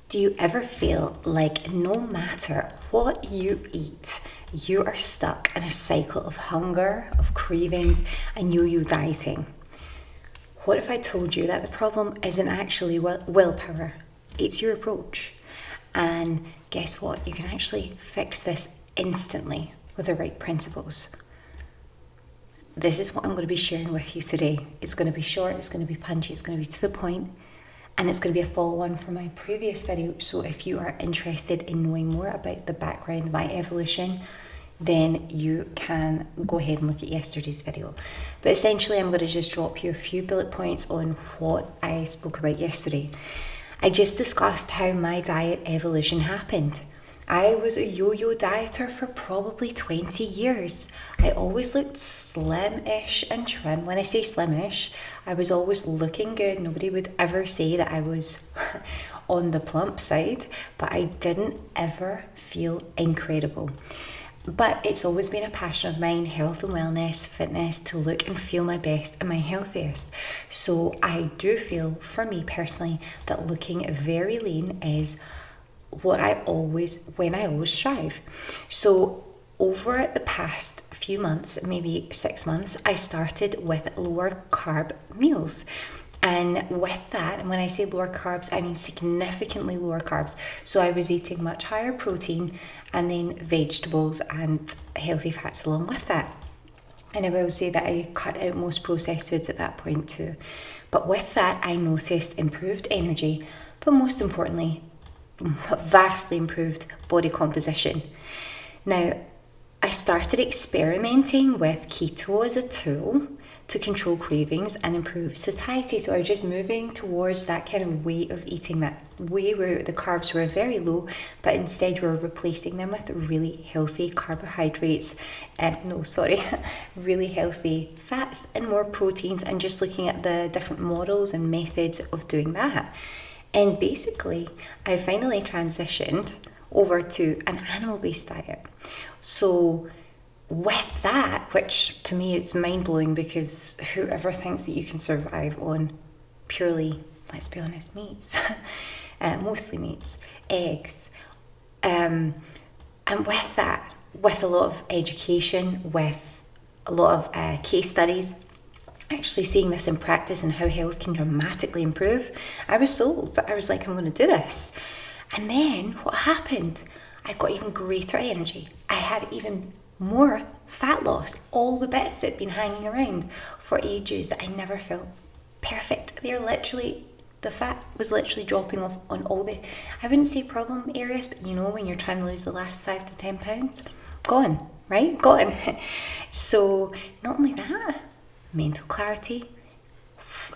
Do you ever feel like no matter what you eat, you are stuck in a cycle of hunger, of cravings, and yo-yo dieting? What if I told you that the problem isn't actually willpower, it's your approach? And guess what? You can actually fix this instantly with the right principles. This is what I'm going to be sharing with you today. It's going to be short, it's going to be punchy, it's going to be to the point, and it's going to be a follow-on from my previous video. So if you are interested in knowing more about the background of my evolution, then you can go ahead and look at yesterday's video. But essentially, I'm going to just drop you a few bullet points on what I spoke about yesterday. I just discussed how my diet evolution happened. I was a yo-yo dieter for probably 20 years. I always looked slim-ish and trim. When I say slim-ish, I was always looking good. Nobody would ever say that I was on the plump side, but I didn't ever feel incredible. But it's always been a passion of mine, health and wellness, fitness, to look and feel my best and my healthiest. So I do feel, for me personally, that looking very lean is when I always strive. So over the past few months, maybe 6 months, I started with lower carb meals. And with that, and when I say lower carbs, I mean significantly lower carbs. So I was eating much higher protein and then vegetables and healthy fats along with that. And I will say that I cut out most processed foods at that point too. But with that, I noticed improved energy, but most importantly, vastly improved body composition. Now, I started experimenting with keto as a tool to control cravings and improve satiety. So I was just moving towards that kind of way of eating, that way where the carbs were very low, but instead we're replacing them with really healthy carbohydrates, really healthy fats and more proteins, and just looking at the different models and methods of doing that. And basically, I finally transitioned over to an animal-based diet. So with that, which to me is mind-blowing, because whoever thinks that you can survive on purely, let's be honest, meats, mostly meats, eggs, and with that, with a lot of education, with a lot of case studies, actually seeing this in practice and how health can dramatically improve, I was sold. I was like, I'm going to do this. And then what happened? I got even greater energy. I had even more fat loss. All the bits that had been hanging around for ages that I never felt perfect. The fat was literally dropping off on all the, I wouldn't say problem areas, but when you're trying to lose the last 5 to 10 pounds, gone, right? Gone. So not only that, mental clarity,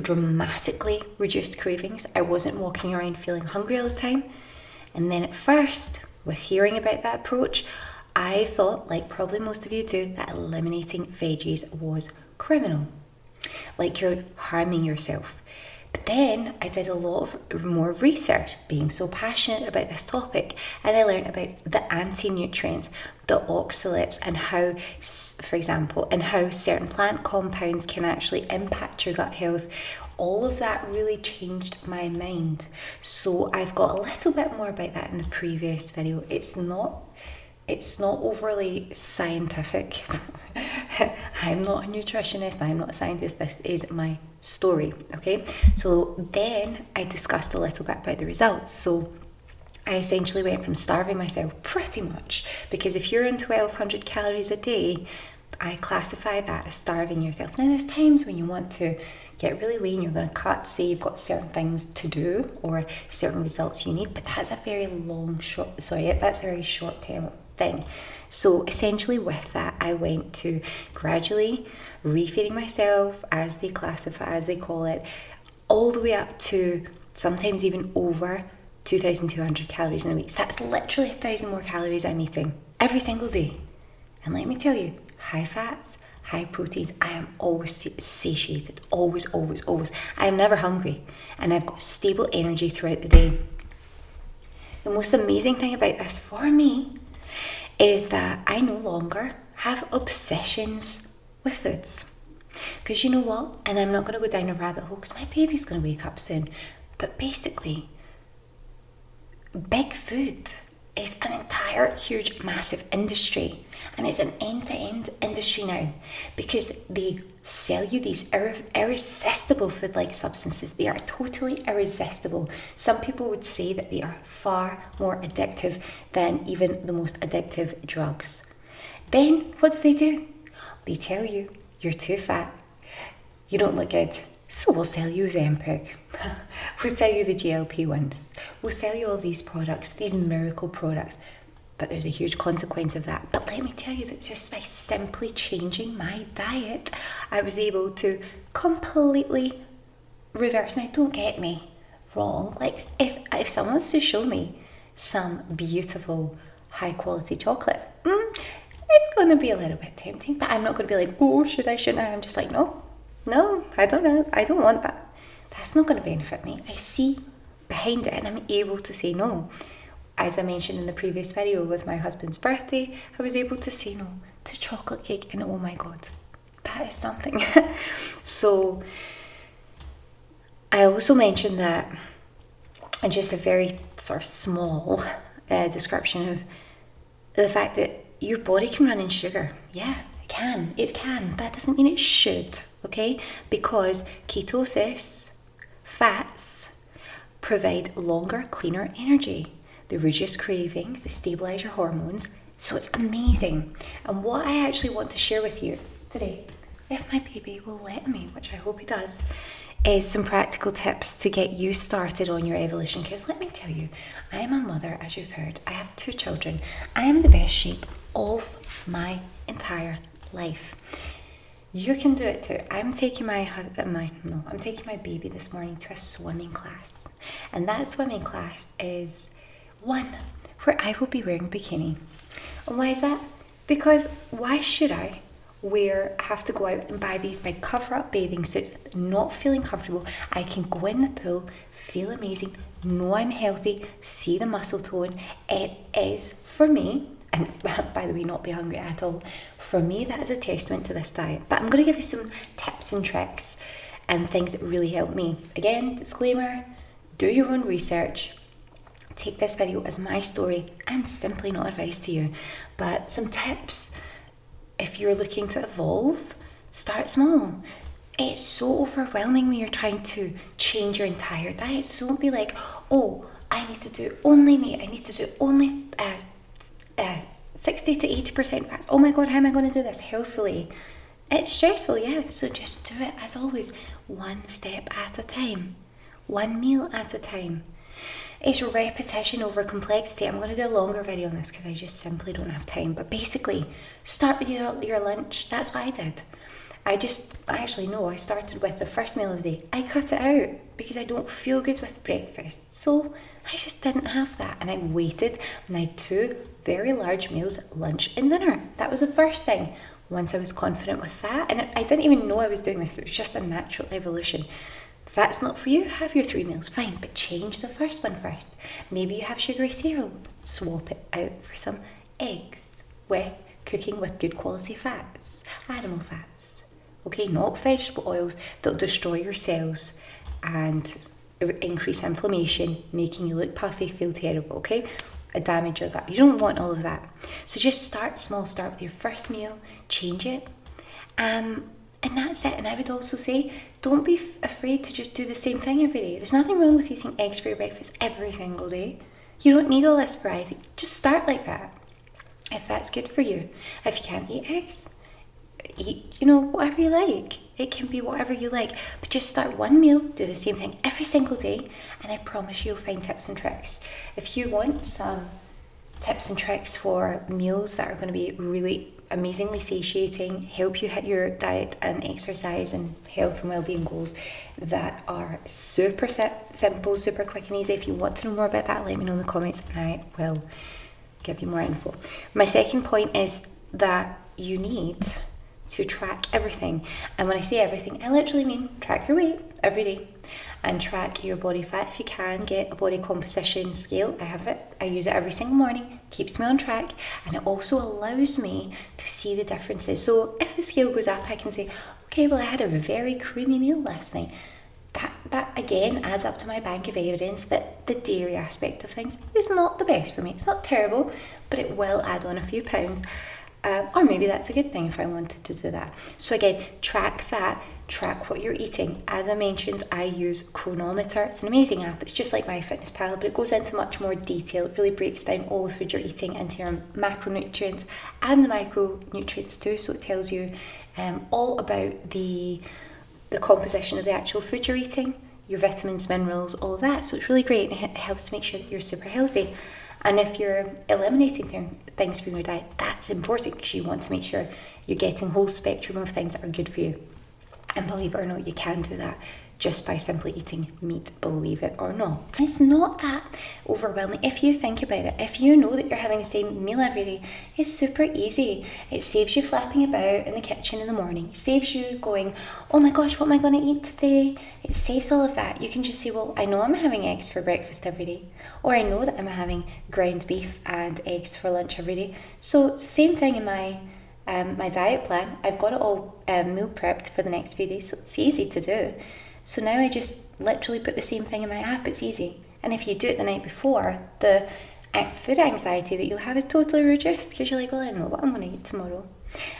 dramatically reduced cravings. I wasn't walking around feeling hungry all the time. And then at first, with hearing about that approach, I thought, like probably most of you do, that eliminating veggies was criminal. Like you're harming yourself. But then I did a lot of more research, being so passionate about this topic, and I learned about the anti-nutrients, the oxalates, and how, for example, and how certain plant compounds can actually impact your gut health. All of that really changed my mind. So I've got a little bit more about that in the previous video. It's not overly scientific. I'm not a nutritionist, I'm not a scientist, this is my story, okay? So then I discussed a little bit about the results. So I essentially went from starving myself pretty much, because if you're on 1200 calories a day, I classify that as starving yourself. Now there's times when you want to get really lean, you're going to cut, say you've got certain things to do or certain results you need, but that's a very short term thing. So essentially with that, I went to gradually refeeding myself, as they call it, all the way up to sometimes even over 2,200 calories in a week. So that's literally 1,000 more calories I'm eating every single day. And let me tell you, high fats, high proteins, I am always satiated, always. I am never hungry, and I've got stable energy throughout the day. The most amazing thing about this for me is that I no longer have obsessions with foods. Because you know what? And I'm not going to go down a rabbit hole because my baby's going to wake up soon. But basically, big food is an entire huge massive industry, and it's an end-to-end industry now because they sell you these irresistible food-like substances. They are totally irresistible. Some people would say that they are far more addictive than even the most addictive drugs. Then what do? They tell you you're too fat, you don't look good, so we'll sell you Ozempic. We'll sell you the GLP-1s. We'll sell you all these products, these miracle products. But there's a huge consequence of that. But let me tell you that just by simply changing my diet, I was able to completely reverse. Now, don't get me wrong. Like, if someone wants to show me some beautiful, high-quality chocolate, it's going to be a little bit tempting. But I'm not going to be like, oh, shouldn't I? I'm just like, no, I don't know. I don't want that. That's not going to benefit me. I see behind it and I'm able to say no. As I mentioned in the previous video with my husband's birthday, I was able to say no to chocolate cake, and oh my God, that is something. So I also mentioned that, and just a very sort of small description of the fact that your body can run in sugar. Yeah, it can. It can. That doesn't mean it should, okay? Because ketosis, fats, provide longer, cleaner energy. They reduce cravings, they stabilize your hormones, so it's amazing. And what I actually want to share with you today, if my baby will let me, which I hope he does, is some practical tips to get you started on your evolution. Because let me tell you, I am a mother, as you've heard. I have 2 children. I am in the best shape of my entire life. You can do it too. I'm taking my baby this morning to a swimming class, and that swimming class is one where I will be wearing a bikini. And why is that? Because why should I have to go out and buy these big cover-up bathing suits, not feeling comfortable? I can go in the pool, feel amazing, know I'm healthy, see the muscle tone. It is, for me, and by the way, not be hungry at all, for me that is a testament to this diet. But I'm going to give you some tips and tricks and things that really help me. Again, disclaimer, do your own research. Take this video as my story and simply not advice to you, but some tips. If you're looking to evolve, start small. It's so overwhelming when you're trying to change your entire diet. So don't be like, oh, I need to do only meat. I need to do only 60 to 80% fats. Oh my God, how am I going to do this healthily? It's stressful, yeah. So just do it as always, one step at a time, one meal at a time. It's repetition over complexity. I'm going to do a longer video on this because I just simply don't have time. But basically, start with your lunch. That's what I did. I started with the first meal of the day. I cut it out because I don't feel good with breakfast. So I just didn't have that. And I waited and I had 2 very large meals, lunch and dinner. That was the first thing. Once I was confident with that, and I didn't even know I was doing this. It was just a natural evolution. If that's not for you, have your 3 meals, fine, but change the first one first. Maybe you have sugary cereal, swap it out for some eggs, cooking with good quality fats, animal fats, okay, not vegetable oils that'll destroy your cells and increase inflammation, making you look puffy, feel terrible, okay, damage your gut. You don't want all of that. So just start small, start with your first meal, change it, and that's it. And I would also say, don't be afraid to just do the same thing every day. There's nothing wrong with eating eggs for your breakfast every single day. You don't need all this variety. Just start like that, if that's good for you. If you can't eat eggs, eat, whatever you like. It can be whatever you like. But just start one meal, do the same thing every single day, and I promise you'll find tips and tricks. If you want some tips and tricks for meals that are going to be really amazingly satiating, help you hit your diet and exercise and health and well-being goals that are super simple, super quick and easy. If you want to know more about that, let me know in the comments and I will give you more info. My second point is that you need to track everything. And when I say everything, I literally mean track your weight every day and track your body fat. If you can, get a body composition scale. I have it. I use it every single morning. Keeps me on track, and it also allows me to see the differences. So if the scale goes up, I can say, okay, well, I had a very creamy meal last night. that again adds up to my bank of evidence that the dairy aspect of things is not the best for me. It's not terrible, but it will add on a few pounds. Or maybe that's a good thing if I wanted to do that. So again, track that. Track what you're eating. As I mentioned, I use Chronometer. It's an amazing app. It's just like MyFitnessPal, but it goes into much more detail. It really breaks down all the food you're eating into your macronutrients and the micronutrients too. So it tells you all about the composition of the actual food you're eating, your vitamins, minerals, all of that. So it's really great, and it helps to make sure that you're super healthy. And if you're eliminating things from your diet, that's important because you want to make sure you're getting a whole spectrum of things that are good for you. And believe it or not, you can do that just by simply eating meat, believe it or not. It's not that overwhelming. If you think about it, if you know that you're having the same meal every day, it's super easy. It saves you flapping about in the kitchen in the morning. It saves you going, oh my gosh, what am I going to eat today? It saves all of that. You can just say, well, I know I'm having eggs for breakfast every day, or I know that I'm having ground beef and eggs for lunch every day. So it's the same thing in my diet plan. I've got it all meal prepped for the next few days, so it's easy to do. So now I just literally put the same thing in my app. It's easy. And if you do it the night before, the food anxiety that you'll have is totally reduced because you're like, well, I know what I'm going to eat tomorrow.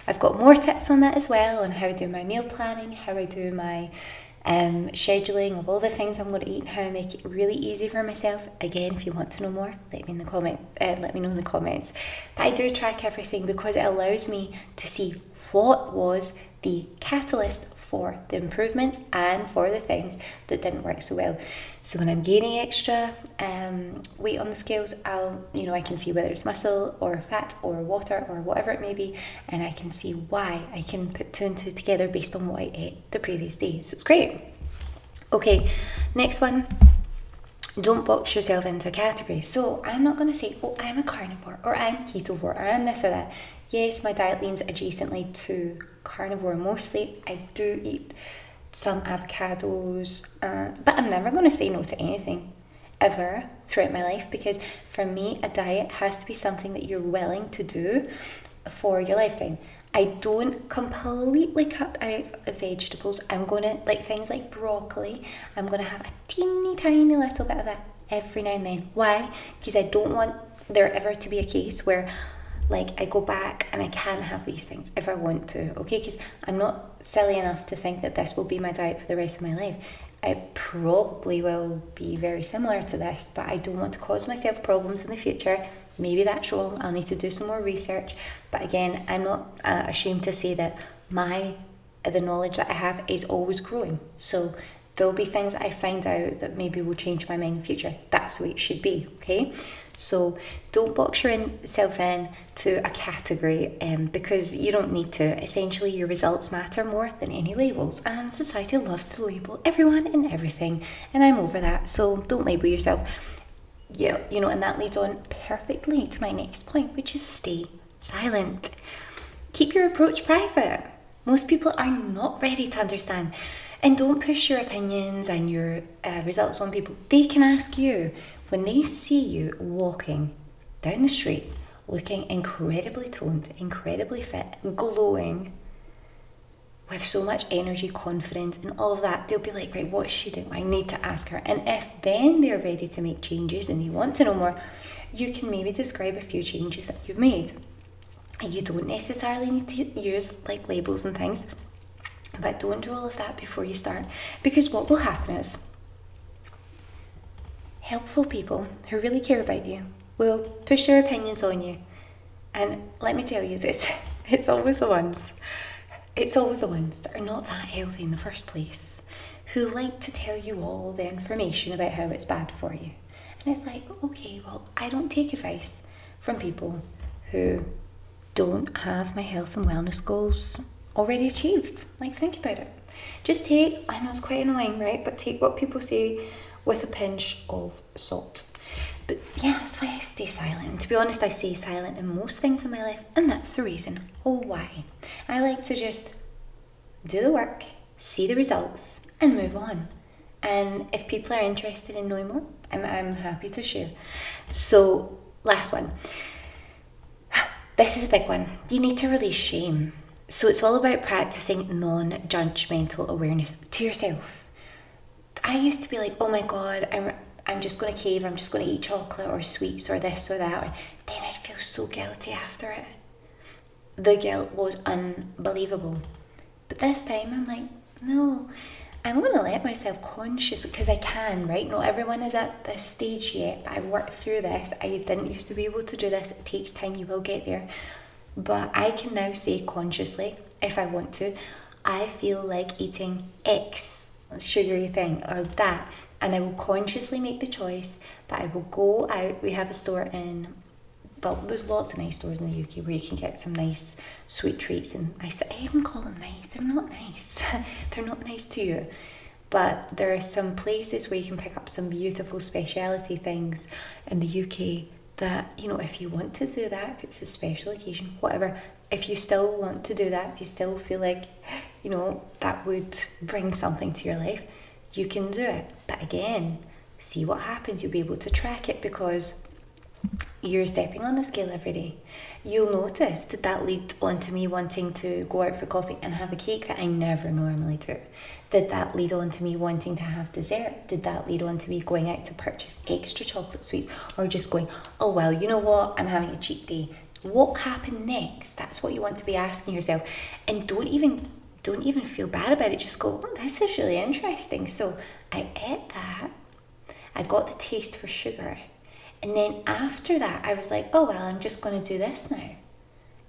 I've got more tips on that as well, on how I do my meal planning, how I do my scheduling of all the things I'm going to eat, and how I make it really easy for myself. Again, if you want to know more, let me know in the comments. But I do track everything because it allows me to see what was the catalyst for the improvements and for the things that didn't work so well. So when I'm gaining extra weight on the scales, I can see whether it's muscle or fat or water or whatever it may be, and I can see why. I can put two and two together based on what I ate the previous day. So it's great. Okay, next one. Don't box yourself into a category. So I'm not going to say, oh, I'm a carnivore or I'm ketovore or I'm this or that. Yes, my diet leans adjacently to carnivore mostly. I do eat some avocados, but I'm never going to say no to anything ever throughout my life, because for me a diet has to be something that you're willing to do for your lifetime. I don't completely cut out the vegetables. I'm going to, like things like broccoli, I'm going to have a teeny tiny little bit of that every now and then. Why? Because I don't want there ever to be a case where I go back and I can't have these things if I want to, okay? Because I'm not silly enough to think that this will be my diet for the rest of my life. It probably will be very similar to this, but I don't want to cause myself problems in the future. Maybe that's wrong. I'll need to do some more research. But again, I'm not ashamed to say that the knowledge that I have is always growing. So there'll be things that I find out that maybe will change my mind in the future. That's the way it should be, okay? So don't box yourself in to a category because you don't need to. Essentially, your results matter more than any labels. And society loves to label everyone and everything. And I'm over that. So don't label yourself. Yeah, and that leads on perfectly to my next point, which is stay silent. Keep your approach private. Most people are not ready to understand. And don't push your opinions and your results on people. They can ask you. When they see you walking down the street, looking incredibly toned, incredibly fit, glowing, with so much energy, confidence, and all of that, they'll be like, right, what's she doing? I need to ask her. And if then they're ready to make changes and they want to know more, you can maybe describe a few changes that you've made. You don't necessarily need to use labels and things, but don't do all of that before you start, because what will happen is helpful people who really care about you will push their opinions on you. And let me tell you this, it's always the ones that are not that healthy in the first place, who like to tell you all the information about how it's bad for you. And it's like, okay, well, I don't take advice from people who don't have my health and wellness goals already achieved. Think about it. Just I know it's quite annoying, right? But take what people say with a pinch of salt. But yeah, that's why I stay silent. And to be honest, I stay silent in most things in my life, and that's the reason. Why? I like to just do the work, see the results, and move on. And if people are interested in knowing more, I'm happy to share. So, last one. This is a big one. You need to release shame. So it's all about practicing non-judgmental awareness to yourself. I used to be like, oh my God, I'm just going to cave, I'm just going to eat chocolate or sweets or this or that. Then I'd feel so guilty after it. The guilt was unbelievable. But this time I'm like, no, I'm going to let myself consciously, because I can, right? Not everyone is at this stage yet, but I've worked through this. I didn't used to be able to do this. It takes time, you will get there. But I can now say consciously, if I want to, I feel like eating X sugary thing or that, and I will consciously make the choice that I will go out. We have a store in, well, there's lots of nice stores in the UK where you can get some nice sweet treats, and I even call them nice. They're not nice. They're not nice to you. But there are some places where you can pick up some beautiful speciality things in the UK that, you know, if you want to do that, if it's a special occasion, whatever, if you still want to do that, if you still feel like, you know, that would bring something to your life, you can do it. But again, see what happens. You'll be able to track it because you're stepping on the scale every day. You'll notice, did that lead on to me wanting to go out for coffee and have a cake that I never normally do? Did that lead on to me wanting to have dessert? Did that lead on to me going out to purchase extra chocolate sweets, or just going, oh well, you know what, I'm having a cheat day? What happened next? That's what you want to be asking yourself. And don't even feel bad about it. Just go, oh, this is really interesting. So I ate that. I got the taste for sugar. And then after that, I was like, oh, well, I'm just going to do this now.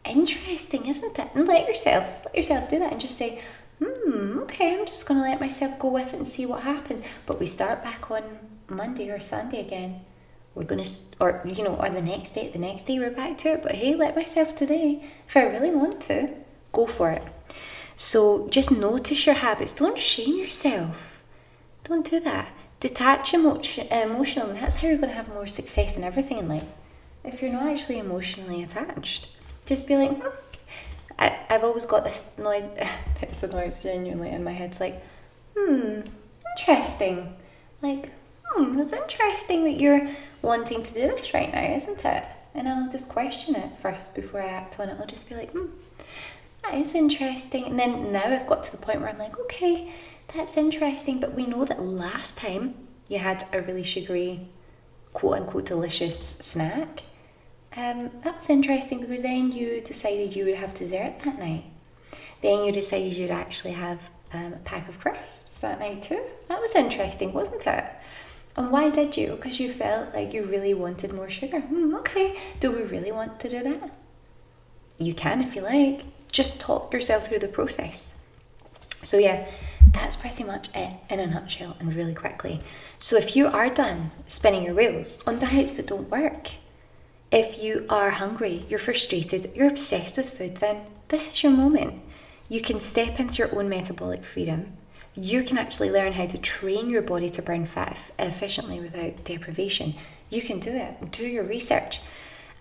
Interesting, isn't it? And let yourself do that and just say, okay, I'm just going to let myself go with it and see what happens. But we start back on Monday or Sunday again. We're going to, or, you know, or the next day we're back to it. But hey, let myself today, if I really want to, go for it. So just notice your habits. Don't shame yourself. Don't do that. Detach emotionally. That's how you're going to have more success in everything in life. If you're not actually emotionally attached, just be like, I've always got this noise. It's a noise genuinely in my head. It's like, interesting. Like, it's interesting that you're wanting to do this right now, isn't it? And I'll just question it first before I act on it. I'll just be like, that is interesting. And then now I've got to the point where I'm like, okay, that's interesting. But we know that last time you had a really sugary, quote unquote, delicious snack, that was interesting because then you decided you would have dessert that night. Then you decided you'd actually have a pack of crisps that night too. That was interesting, wasn't it? And why did you? Because you felt like you really wanted more sugar. Okay, do we really want to do that? You can if you like. Just talk yourself through the process. So yeah, that's pretty much it in a nutshell and really quickly. So if you are done spinning your wheels on diets that don't work, if you are hungry, you're frustrated, you're obsessed with food, then this is your moment. You can step into your own metabolic freedom. You can actually learn how to train your body to burn fat efficiently without deprivation. You can do it. Do your research.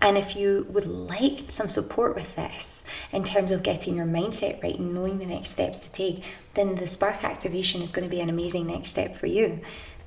And if you would like some support with this in terms of getting your mindset right and knowing the next steps to take, then the Spark Activation is going to be an amazing next step for you,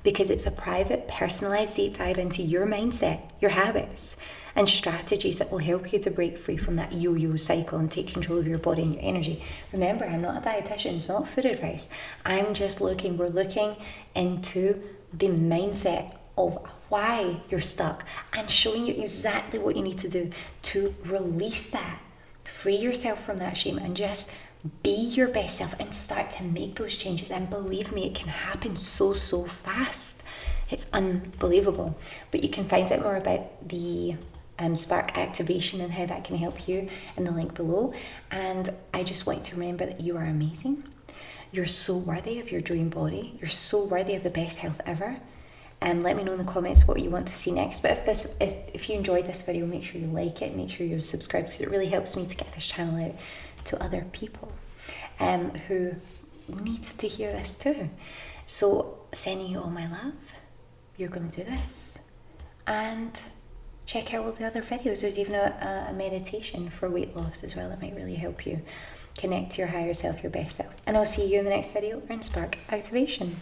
because it's a private, personalized deep dive into your mindset, your habits, and strategies that will help you to break free from that yo-yo cycle and take control of your body and your energy. Remember, I'm not a dietitian, it's not food advice. we're looking into the mindset of why you're stuck and showing you exactly what you need to do to release that, free yourself from that shame, and just be your best self and start to make those changes. And believe me, it can happen so fast. It's unbelievable. But you can find out more about the Spark Activation and how that can help you in the link below. And I just want you to remember that you are amazing. You're so worthy of your dream body. You're so worthy of the best health ever. And let me know in the comments what you want to see next. But if you enjoyed this video, make sure you like it, make sure you're subscribed, because it really helps me to get this channel out to other people who need to hear this too. So sending you all my love. You're going to do this. And check out all the other videos. There's even a meditation for weight loss as well that might really help you connect to your higher self, your best self. And I'll see you in the next video or in Spark Activation.